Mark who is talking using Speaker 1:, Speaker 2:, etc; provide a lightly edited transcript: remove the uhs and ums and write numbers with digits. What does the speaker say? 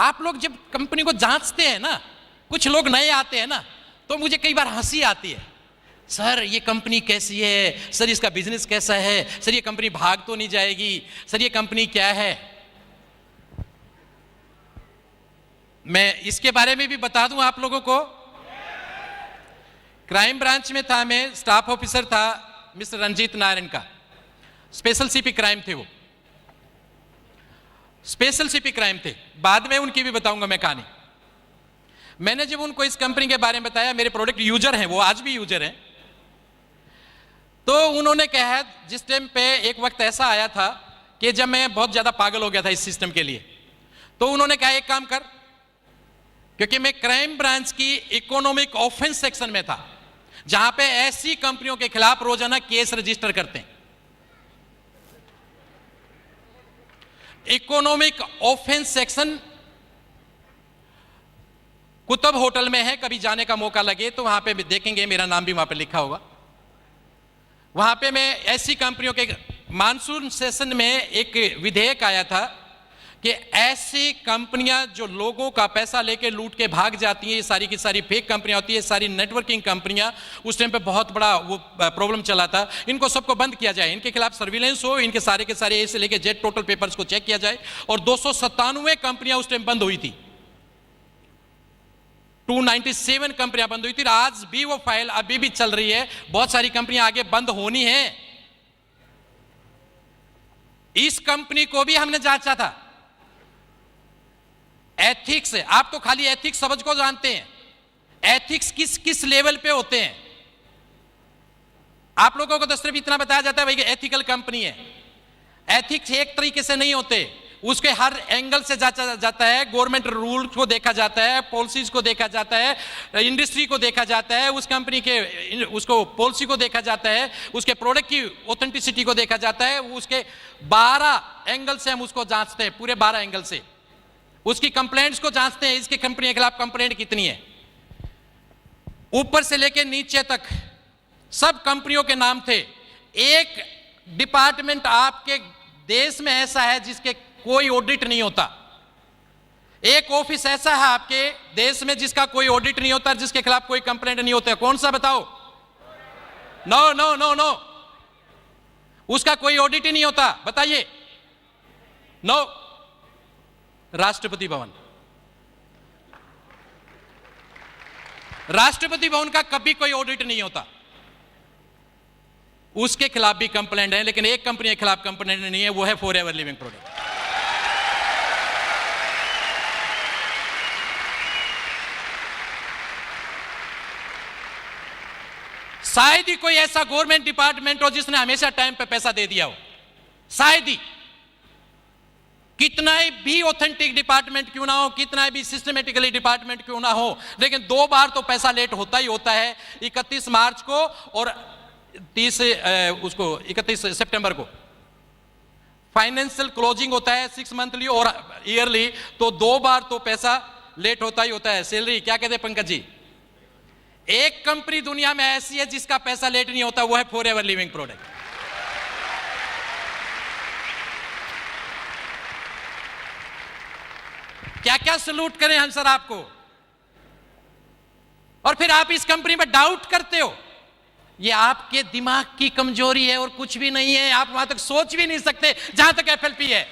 Speaker 1: आप लोग जब कंपनी को जांचते हैं ना, कुछ लोग नए आते हैं ना, तो मुझे कई बार हंसी आती है, सर ये कंपनी कैसी है, सर इसका बिजनेस कैसा है, सर ये कंपनी भाग तो नहीं जाएगी, सर ये कंपनी क्या है। मैं इसके बारे में भी बता दूं आप लोगों को। क्राइम ब्रांच में था, मैं स्टाफ ऑफिसर था मिस्टर रंजीत नारायण का, स्पेशल सीपी क्राइम थे वो, स्पेशल सीपी क्राइम थे। बाद में उनकी भी बताऊंगा मैं कहानी। मैंने जब उनको इस कंपनी के बारे में बताया, मेरे प्रोडक्ट यूजर हैं वो, आज भी यूजर हैं, तो उन्होंने कहा, जिस टाइम पे एक वक्त ऐसा आया था कि जब मैं बहुत ज्यादा पागल हो गया था इस सिस्टम के लिए, तो उन्होंने कहा एक काम कर, क्योंकि मैं क्राइम ब्रांच की इकोनॉमिक ऑफेंस सेक्शन में था, जहां पे ऐसी कंपनियों के खिलाफ रोजाना केस रजिस्टर करते हैं। Economic offence section Qutub hotel में है, कभी जाने का मौका लगे तो वहां पे देखेंगे, मेरा नाम भी वहां पे लिखा होगा। वहां पे मैं ऐसी कंपनियों के, मानसून सेशन में एक विधेयक आया था कि ऐसी कंपनियां जो लोगों का पैसा लेके लूट के भाग जाती हैं, ये सारी की सारी फेक कंपनियां होती है, सारी नेटवर्किंग कंपनियां, उस टाइम पे बहुत बड़ा वो प्रॉब्लम चला था, इनको सबको बंद किया जाए, इनके खिलाफ सर्विलेंस हो, इनके सारे के सारे ए से लेके जेड टोटल पेपर्स को चेक किया जाए। और 297 कंपनियां उस टाइम बंद हुई थी, 297 कंपनियां बंद हुई थी। आज भी वो फाइल अभी भी चल रही है, बहुत सारी कंपनियां आगे बंद होनी है। इस कंपनी को भी हमने जांचा था, एथिक्स है, आप तो खाली एथिक्स समझ को जानते हैं, एथिक्स किस किस लेवल पे होते हैं। आप लोगों को तो सिर्फ इतना बताया जाता है भाई कि एथिकल कंपनी है। एथिक्स एक तरीके से नहीं होते, उसके हर एंगल से जांचा जाता है, गवर्नमेंट रूल को देखा जाता है, पॉलिसीज को देखा जाता है, इंडस्ट्री को देखा जाता है, उस कंपनी के उसको पॉलिसी को देखा जाता है, उसके प्रोडक्ट की ऑथेंटिसिटी को देखा जाता है, उसके 12 एंगल से हम उसको जांचते हैं, पूरे 12 एंगल से उसकी कंप्लेंट्स को जांचते हैं, इसकी कंपनी के खिलाफ कंप्लेंट कितनी है, ऊपर से लेकर नीचे तक सब कंपनियों के नाम थे। एक डिपार्टमेंट आपके देश में ऐसा है जिसके कोई ऑडिट नहीं होता, एक ऑफिस ऐसा है आपके देश में जिसका कोई ऑडिट नहीं होता, जिसके खिलाफ कोई कंप्लेंट नहीं होता। कौन सा बताओ? नो नो नो नो, उसका कोई ऑडिट ही नहीं होता, बताइए। नो, राष्ट्रपति भवन। राष्ट्रपति भवन का कभी कोई ऑडिट नहीं होता, उसके खिलाफ भी कंप्लेंट है, लेकिन एक कंपनी के खिलाफ कंप्लेंट नहीं है, वो है फॉरएवर लिविंग प्रोडक्ट। शायद ही कोई ऐसा गवर्नमेंट डिपार्टमेंट हो जिसने हमेशा टाइम पे पैसा दे दिया हो, शायद ही। कितना भी ऑथेंटिक डिपार्टमेंट क्यों ना हो, कितना भी सिस्टमेटिकली डिपार्टमेंट क्यों ना हो, लेकिन 2 बार तो पैसा लेट होता ही होता है, 31 मार्च को और 31 सितंबर को फाइनेंशियल क्लोजिंग होता है, 6 मंथली और ईयरली, तो 2 बार तो पैसा लेट होता ही होता है। सैलरी क्या कहते हैं पंकज जी? एक कंपनी दुनिया में ऐसी है जिसका पैसा लेट नहीं होता, वो है फॉरएवर लिविंग प्रोडक्ट। क्या क्या सलूट करें हम सर आपको, और फिर आप इस कंपनी में डाउट करते हो। ये आपके दिमाग की कमजोरी है और कुछ भी नहीं है, आप वहां तक सोच भी नहीं सकते जहां तक एफएलपी है।